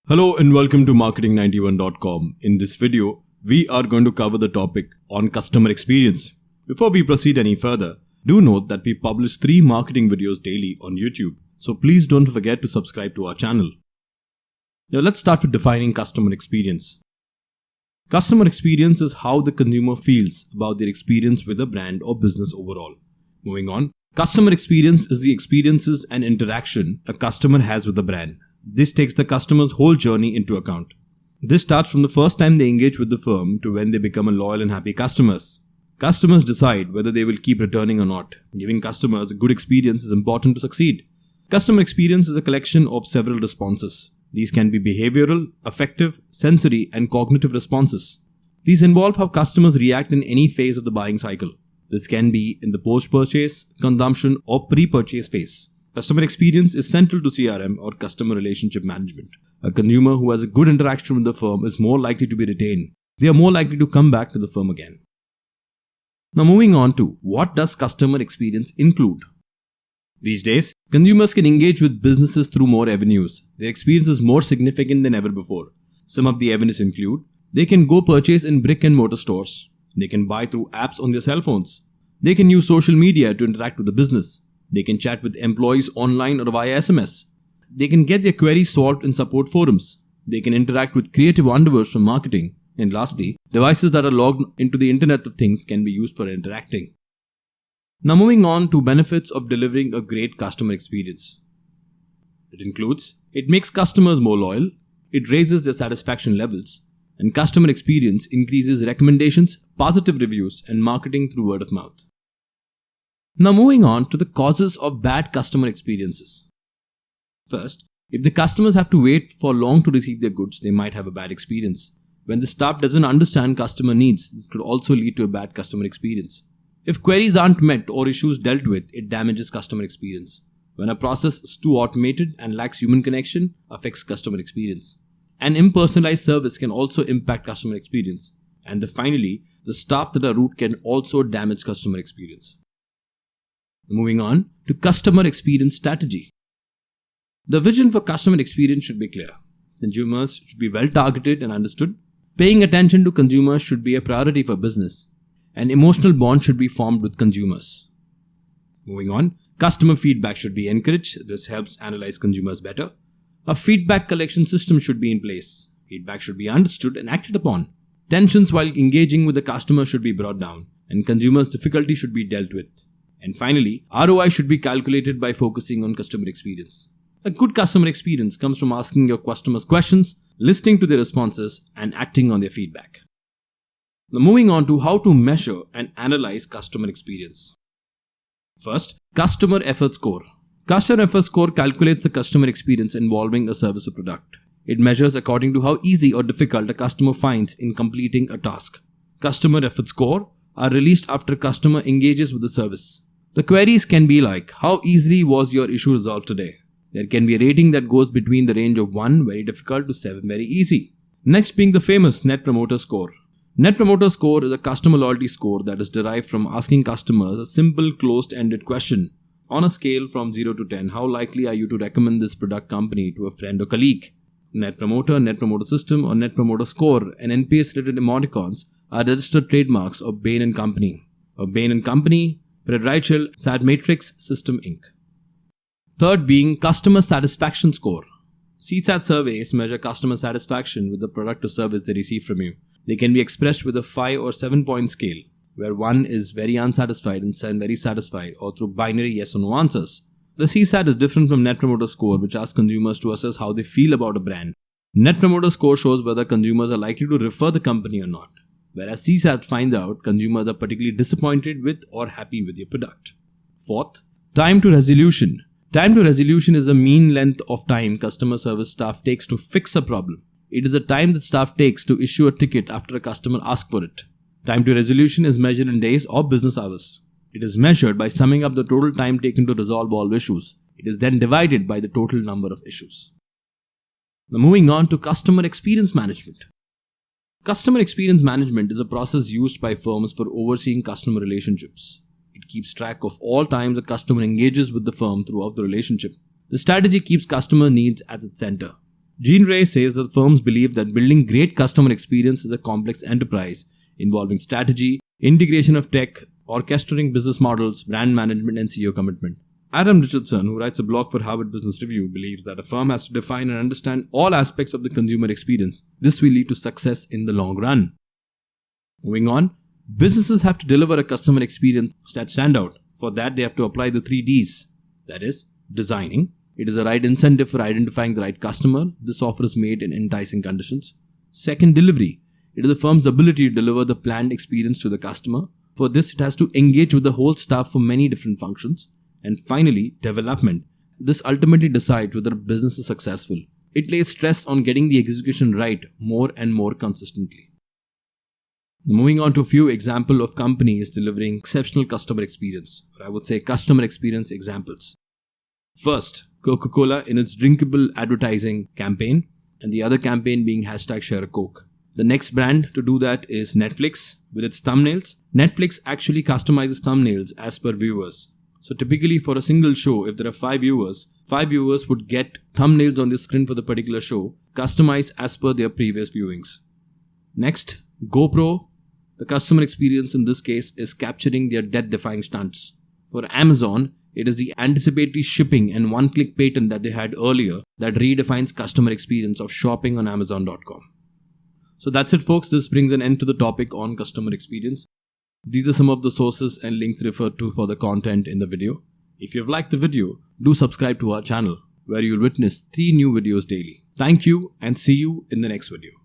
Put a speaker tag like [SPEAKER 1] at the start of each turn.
[SPEAKER 1] Hello and welcome to marketing91.com. In this video, we are going to cover the topic on customer experience. Before we proceed any further, do note that we publish 3 marketing videos daily on YouTube. So please don't forget to subscribe to our channel. Now let's start with defining customer experience. Customer experience is how the consumer feels about their experience with a brand or business overall. Moving on, customer experience is the experiences and interaction a customer has with a brand. This takes the customer's whole journey into account. This starts from the first time they engage with the firm to when they become a loyal and happy customers. Customers decide whether they will keep returning or not. Giving customers a good experience is important to succeed. Customer experience is a collection of several responses. These can be behavioral, affective, sensory, and cognitive responses. These involve how customers react in any phase of the buying cycle. This can be in the post-purchase, consumption, or pre-purchase phase. Customer experience is central to CRM or customer relationship management. A consumer who has a good interaction with the firm is more likely to be retained. They are more likely to come back to the firm again. Now moving on to what does customer experience include? These days, consumers can engage with businesses through more avenues. Their experience is more significant than ever before. Some of the avenues include they can go purchase in brick and mortar stores. They can buy through apps on their cell phones. They can use social media to interact with the business. They can chat with employees online or via SMS. They can get their queries solved in support forums. They can interact with creative endeavors from marketing. And lastly, devices that are logged into the Internet of Things can be used for interacting. Now moving on to benefits of delivering a great customer experience. It includes, it makes customers more loyal, it raises their satisfaction levels, and customer experience increases recommendations, positive reviews, and marketing through word of mouth. Now moving on to the causes of bad customer experiences. First, if the customers have to wait for long to receive their goods, they might have a bad experience. When the staff doesn't understand customer needs, this could also lead to a bad customer experience. If queries aren't met or issues dealt with, it damages customer experience. When a process is too automated and lacks human connection, affects customer experience. An impersonalized service can also impact customer experience. And finally, the staff that are rude can also damage customer experience. Moving on to customer experience strategy. The vision for customer experience should be clear. Consumers should be well targeted and understood. Paying attention to consumers should be a priority for business. An emotional bond should be formed with consumers. Moving on, customer feedback should be encouraged. This helps analyze consumers better. A feedback collection system should be in place. Feedback should be understood and acted upon. Tensions while engaging with the customer should be brought down, and consumers' difficulty should be dealt with. And finally, ROI should be calculated by focusing on customer experience. A good customer experience comes from asking your customers questions, listening to their responses, and acting on their feedback. Now moving on to how to measure and analyze customer experience. First, customer effort score. Customer effort score calculates the customer experience involving a service or product. It measures according to how easy or difficult a customer finds in completing a task. Customer effort score are released after a customer engages with the service. The queries can be like, how easily was your issue resolved today? There can be a rating that goes between the range of 1 very difficult to 7 very easy. Next being the famous Net Promoter Score. Net Promoter Score is a customer loyalty score that is derived from asking customers a simple closed-ended question. On a scale from 0 to 10, how likely are you to recommend this product company to a friend or colleague? Net Promoter, Net Promoter System, or Net Promoter Score and NPS-related emoticons are registered trademarks of Bain & Company. Bain & Company, Fred Reichel, SAT Matrix, System Inc. Third being Customer Satisfaction Score. CSAT surveys measure customer satisfaction with the product or service they receive from you. They can be expressed with a 5 or 7 point scale, where 1 is very unsatisfied and 7 very satisfied, or through binary yes or no answers. The CSAT is different from Net Promoter Score, which asks consumers to assess how they feel about a brand. Net Promoter Score shows whether consumers are likely to refer the company or not, whereas CSAT finds out consumers are particularly disappointed with or happy with your product. Fourth, time to resolution. Time to resolution is the mean length of time customer service staff takes to fix a problem. It is the time that staff takes to issue a ticket after a customer asks for it. Time to resolution is measured in days or business hours. It is measured by summing up the total time taken to resolve all issues. It is then divided by the total number of issues. Now moving on to customer experience management. Customer experience management is a process used by firms for overseeing customer relationships. It keeps track of all times a customer engages with the firm throughout the relationship. The strategy keeps customer needs at its center. Jean Ray says that firms believe that building great customer experience is a complex enterprise involving strategy, integration of tech, orchestrating business models, brand management, and CEO commitment. Adam Richardson, who writes a blog for Harvard Business Review, believes that a firm has to define and understand all aspects of the consumer experience. This will lead to success in the long run. Moving on, businesses have to deliver a customer experience that stand out. For that, they have to apply the 3 Ds. That is, designing. It is the right incentive for identifying the right customer. This offer is made in enticing conditions. Second, delivery. It is the firm's ability to deliver the planned experience to the customer. For this, it has to engage with the whole staff for many different functions. And finally, development. This ultimately decides whether a business is successful. It lays stress on getting the execution right more and more consistently. Moving on to a few examples of companies delivering exceptional customer experience, or I would say customer experience examples. First, Coca-Cola in its drinkable advertising campaign, and the other campaign being #ShareACoke. The next brand to do that is Netflix with its thumbnails. Netflix actually customizes thumbnails as per viewers. So typically for a single show, if there are 5 viewers would get thumbnails on the screen for the particular show, customized as per their previous viewings. Next, Gopro. The customer experience in this case is capturing their death-defying stunts. For Amazon, it is the anticipatory shipping and one-click patent that they had earlier that redefines customer experience of shopping on Amazon.com. So that's it, folks. This brings an end to the topic on customer experience. These are some of the sources and links referred to for the content in the video. If you've liked the video, do subscribe to our channel where you'll witness 3 new videos daily. Thank you and see you in the next video.